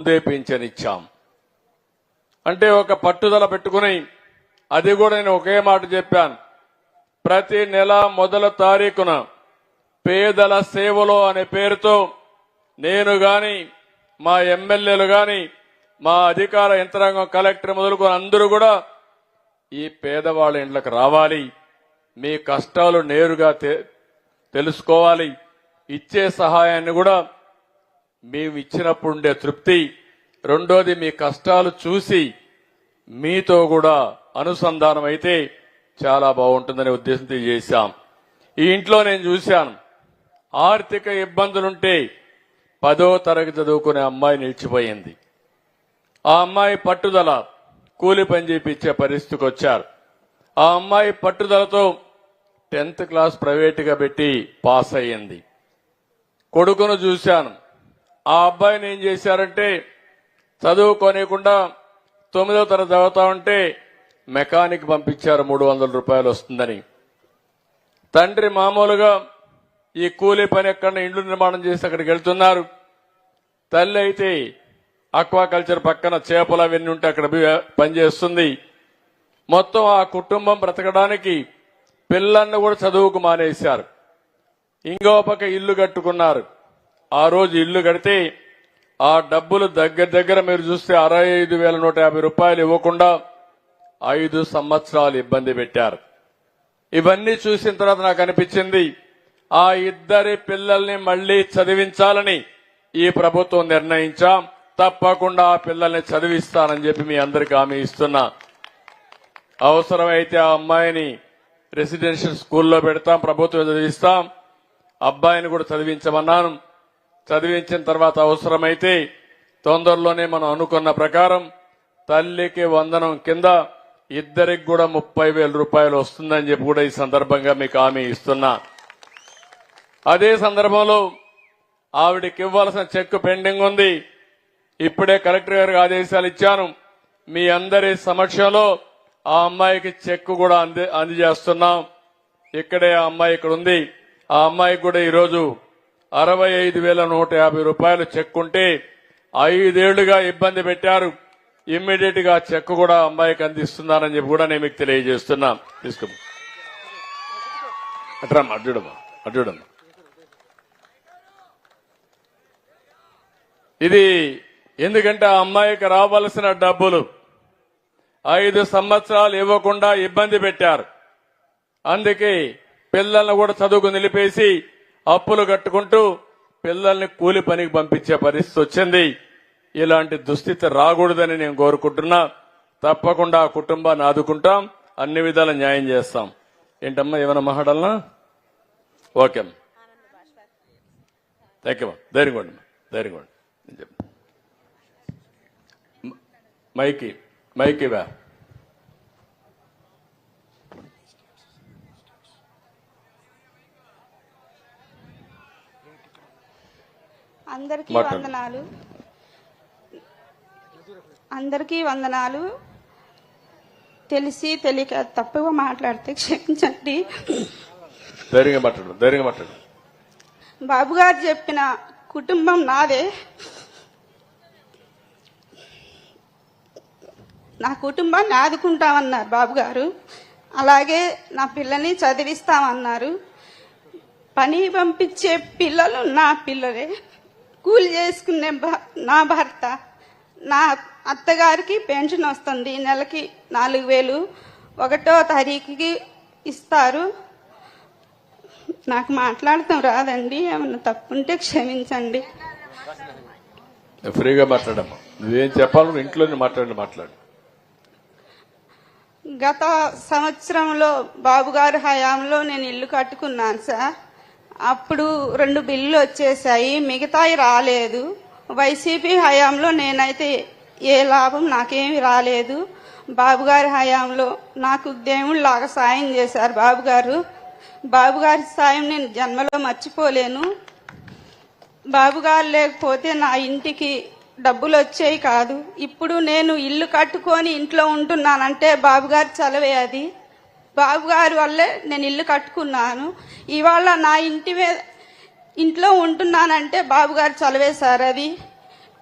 ముందే పింఛన్ ఇచ్చాం. అంటే ఒక పట్టుదల పెట్టుకుని, అది కూడా నేను ఒకే మాట చెప్పాను, ప్రతి నెల మొదల తారీఖున పేదల సేవలో అనే పేరుతో నేను గాని, మా ఎమ్మెల్యేలు గాని, మా అధికార యంత్రాంగం, కలెక్టర్ మొదలుకొని అందరూ కూడా ఈ పేదవాళ్ళ ఇంట్లోకి రావాలి, మీ కష్టాలు నేరుగా తెలుసుకోవాలి, ఇచ్చే సహాయాన్ని కూడా మేము ఇచ్చినప్పుడు ఉండే తృప్తి, రెండోది మీ కష్టాలు చూసి మీతో కూడా అనుసంధానం అయితే చాలా బాగుంటుందనే ఉద్దేశంతో చేశాం. ఈ ఇంట్లో నేను చూశాను, ఆర్థిక ఇబ్బందులుంటే 10వ తరగతి చదువుకునే అమ్మాయి నిలిచిపోయింది. ఆ అమ్మాయి పట్టుదల కూలి పని చేయించే పరిస్థితికి వచ్చారు. ఆ అమ్మాయి పట్టుదలతో 10th క్లాస్ ప్రైవేటుగా పెట్టి పాస్ అయ్యింది. కొడుకును చూశాను, ఆ అబ్బాయిని ఏం చేశారంటే చదువుకోనికుండా 9వ తరగతి చదువుతా ఉంటే మెకానిక్ పంపించారు, 300 రూపాయలు వస్తుందని. తండ్రి మామూలుగా ఈ కూలీ పని ఎక్కడ ఇండ్లు నిర్మాణం చేసి అక్కడికి వెళ్తున్నారు. తల్లి అయితే అక్వాకల్చర్ పక్కన చేపలు అవన్నీ ఉంటే అక్కడ పనిచేస్తుంది. మొత్తం ఆ కుటుంబం బ్రతకడానికి పిల్లల్ని కూడా చదువుకు మానేశారు. ఇంకో పక్క ఇల్లు కట్టుకున్నారు. ఆ రోజు ఇల్లు కడితే ఆ డబ్బులు దగ్గర మీరు చూస్తే 65,150 రూపాయలు ఇవ్వకుండా 5 సంవత్సరాలు ఇబ్బంది పెట్టారు. ఇవన్నీ చూసిన తర్వాత నాకు అనిపించింది, ఆ ఇద్దరి పిల్లల్ని మళ్లీ చదివించాలని ఈ ప్రభుత్వం నిర్ణయించాం. తప్పకుండా ఆ పిల్లల్ని చదివిస్తానని చెప్పి మీ అందరికీ హామీ ఇస్తున్నా. అవసరమైతే ఆ అమ్మాయిని రెసిడెన్షియల్ స్కూల్లో పెడతాం, ప్రభుత్వం చదివిస్తాం. అబ్బాయిని కూడా చదివించమన్నాను. చదివించిన తర్వాత అవసరమైతే తొందరలోనే మనం అనుకున్న ప్రకారం తల్లికి వందనం కింద ఇద్దరికి కూడా 30,000 రూపాయలు వస్తుందని చెప్పి కూడా ఈ సందర్భంగా మీకు హామీ ఇస్తున్నా. అదే సందర్భంలో ఆవిడకి ఇవ్వాల్సిన చెక్ పెండింగ్ ఉంది. ఇప్పుడే కలెక్టర్ గారికి ఆదేశాలు ఇచ్చాను. మీ అందరి సమక్షంలో ఆ అమ్మాయికి చెక్ కూడా అందజేస్తున్నాం. ఇక్కడే ఆ అమ్మాయి ఇక్కడ ఉంది. ఆ అమ్మాయికి కూడా ఈరోజు 65,150 రూపాయలు చెక్ ఉంటే 5 ఏళ్లుగా ఇబ్బంది పెట్టారు. ఇమ్మీడియట్ గా చెక్ కూడా అమ్మాయికి అందిస్తున్నానని చెప్పి కూడా నేను మీకు తెలియజేస్తున్నా. తీసుకో అట్రమ్మా, అడ్డుడమ్మా. ఇది ఎందుకంటే ఆ అమ్మాయికి రావాల్సిన డబ్బులు 5 సంవత్సరాలు ఇవ్వకుండా ఇబ్బంది పెట్టారు. అందుకే పిల్లల్ని కూడా చదువుకు నిలిపేసి అప్పులు కట్టుకుంటూ పిల్లల్ని కూలి పనికి పంపించే పరిస్థితి వచ్చింది. ఇలాంటి దుస్థితి రాకూడదని నేను కోరుకుంటున్నా. తప్పకుండా ఆ కుటుంబాన్ని ఆదుకుంటాం, అన్ని విధాల న్యాయం చేస్తాం. ఏంటమ్మా, ఏమైనా మాట్లాడాలనా? ఓకే అమ్మా, థ్యాంక్ యూ. ధైర్యంగా ఉండి మైకివా. అందరికీ వందనాలు. తెలిసి తెలియక తప్పుగా మాట్లాడితే క్షమించండి. ధైర్యంగా మాట్లాడు. బాబు గారు చెప్పిన కుటుంబం నాదే. నా కుటుంబాన్ని ఆదుకుంటామన్నారు బాబు గారు. అలాగే నా పిల్లని చదివిస్తామన్నారు. పని పంపించే పిల్లలు నా పిల్లలే. కూలి చేసుకునే నా భర్త. నా అత్తగారికి పెన్షన్ వస్తుంది, నెలకి 4,000 1వ తారీఖుకి ఇస్తారు. నాకు మాట్లాడతాం రాదండి, ఏమన్నా తప్పుంటే క్షమించండి. ఫ్రీగా మాట్లాడమ్మా, నువ్వేం చెప్పాలి ఇంట్లోనే మాట్లాడు. గత సంవత్సరంలో బాబు గారి హయాంలో నేను ఇల్లు కట్టుకున్నాను సార్. అప్పుడు 2 బిల్లులు వచ్చేసాయి, మిగతాయి రాలేదు. వైసీపీ హయాంలో నేనైతే ఏ లాభం నాకేమి రాలేదు. బాబు గారి హయాంలో నాకు దేవుళ్ళలాగా సాయం చేశారు బాబు గారు. బాబు గారి సాయం నేను జన్మలో మర్చిపోలేను. బాబు గారు లేకపోతే నా ఇంటికి డబ్బులు వచ్చేవి కాదు. ఇప్పుడు నేను ఇల్లు కట్టుకొని ఇంట్లో ఉంటున్నానంటే బాబు గారి చలవే అది. బాబు గారి వల్లే నేను ఇల్లు కట్టుకున్నాను. ఇవాళ నా ఇంట్లో ఉంటున్నానంటే బాబు గారు చలవే సార్ అది.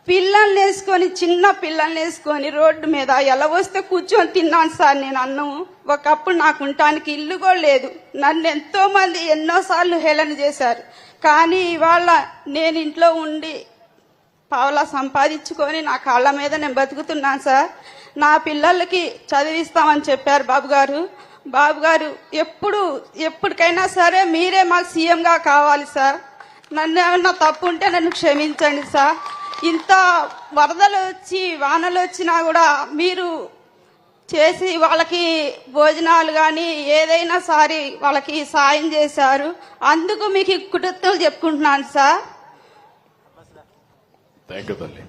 పిల్లల్ని వేసుకొని, చిన్న పిల్లల్ని వేసుకొని రోడ్డు మీద ఎలా వస్తే కూర్చొని తిన్నాను సార్ నేను అన్నం. ఒకప్పుడు నాకు ఉండటానికి ఇల్లు కూడా లేదు. నన్ను ఎంతో మంది ఎన్నోసార్లు హేళన చేశారు. కానీ ఇవాళ నేను ఇంట్లో ఉండి పావలా సంపాదించుకొని నా కాళ్ళ మీద నేను బతుకుతున్నాను సార్. నా పిల్లలకి చదివిస్తామని చెప్పారు బాబు గారు ఎప్పటికైనా సరే మీరే మాకు సీఎంగా కావాలి సార్. నన్ను ఏమన్నా తప్పు ఉంటే నన్ను క్షమించండి సార్. ఇంత వరదలు వచ్చి వానలు వచ్చినా కూడా మీరు చేసి వాళ్ళకి భోజనాలు కానీ ఏదైనా సరే వాళ్ళకి సాయం చేశారు. అందుకు మీకు కృతజ్ఞతలు చెప్పుకుంటున్నాను సార్. థ్యాంక్ యూ తల్లి.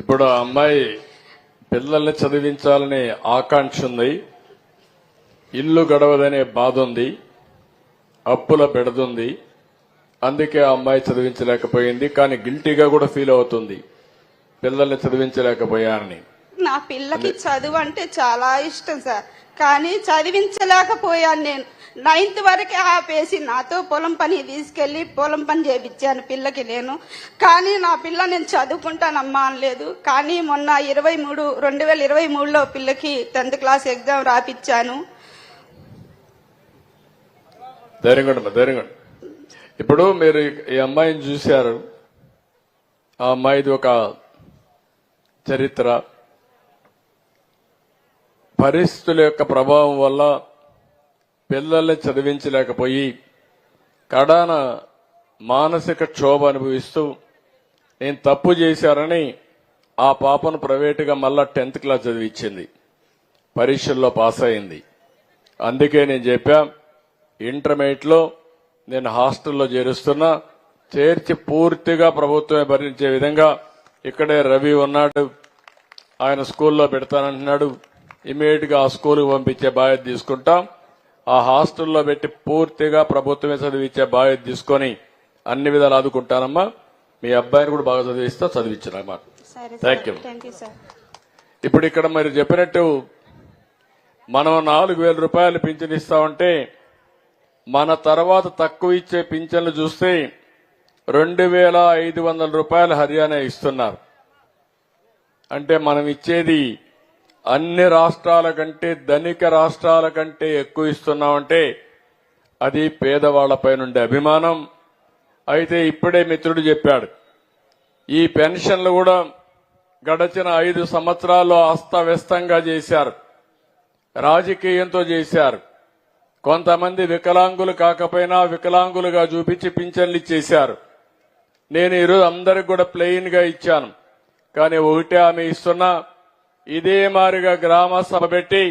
ఇప్పుడు ఆ అమ్మాయి పిల్లల్ని చదివించాలనే ఆకాంక్ష ఉంది, ఇల్లు గడవదనే బాధ ఉంది, అప్పుల బెడదుంది. అందుకే ఆ అమ్మాయి చదివించలేకపోయింది. కానీ గిల్టీగా కూడా ఫీల్ అవుతుంది, పిల్లల్ని చదివించలేకపోయానని. నా పిల్లకి చదువు అంటే చాలా ఇష్టం సార్, కానీ చదివించలేకపోయాను. నేను 9th వరకే ఆపేసి నాతో పొలం పని తీసుకెళ్లి పొలం పని చేపించాను పిల్లకి నేను. కానీ నా పిల్ల నేను చదువుకుంటానమ్మా అనలేదు. కానీ మొన్న 2023లో పిల్లకి 10th క్లాస్ ఎగ్జామ్ రాపిచ్చాను. ధైర్యంగా ఇప్పుడు మీరు ఈ అమ్మాయిని చూశారు. ఆ అమ్మాయిది ఒక చరిత్ర. పరిస్థితుల యొక్క ప్రభావం వల్ల పిల్లల్ని చదివించలేకపోయి కడాన మానసిక క్షోభ అనుభవిస్తూ నేను తప్పు చేశారని ఆ పాపను ప్రైవేటుగా మళ్ళా 10th క్లాస్ చదివించింది. పరీక్షల్లో పాస్ అయింది. అందుకే నేను చెప్పా, ఇంటర్మీడియట్లో నేను హాస్టల్లో చేరుస్తున్నా, చేర్చి పూర్తిగా ప్రభుత్వమే భరించే విధంగా ఇక్కడే రవి ఉన్నాడు, ఆయన స్కూల్లో పెడతానంటున్నాడు. ఇమీడియట్ గా ఆ స్కూల్కి పంపించే బాధ్యత తీసుకుంటాం. ఆ హాస్టల్లో పెట్టి పూర్తిగా ప్రభుత్వమే చదివించే బాధ్యత తీసుకొని అన్ని విధాలు ఆదుకుంటానమ్మా. మీ అబ్బాయిని కూడా బాగా చదివించానమ్మా. Thank you. ఇప్పుడు ఇక్కడ మీరు చెప్పినట్టు మనం 4,000 రూపాయలు పింఛన్ ఇస్తామంటే మన తర్వాత తక్కువ ఇచ్చే పింఛన్లు చూస్తే 2,500 రూపాయలు హర్యానా ఇస్తున్నారు. అంటే మనం ఇచ్చేది అన్ని రాష్ట్రాల కంటే, ధనిక రాష్ట్రాల కంటే ఎక్కువ ఇస్తున్నామంటే అది పేదవాళ్లపై నుండే అభిమానం. అయితే ఇప్పుడే మిత్రుడు చెప్పాడు, ఈ పెన్షన్లు కూడా గడచిన 5 సంవత్సరాల్లో అస్తవ్యస్తంగా చేశారు, రాజకీయంతో చేశారు. కొంతమంది వికలాంగులు కాకపోయినా వికలాంగులుగా చూపించి పింఛన్లు ఇచ్చేశారు. నేను ఈరోజు అందరికి కూడా ప్లెయిన్ గా ఇచ్చాను. కానీ ఒకటే ఆమె ఇస్తున్నా, ఇదే మారిగా గ్రామ సభ పెట్టి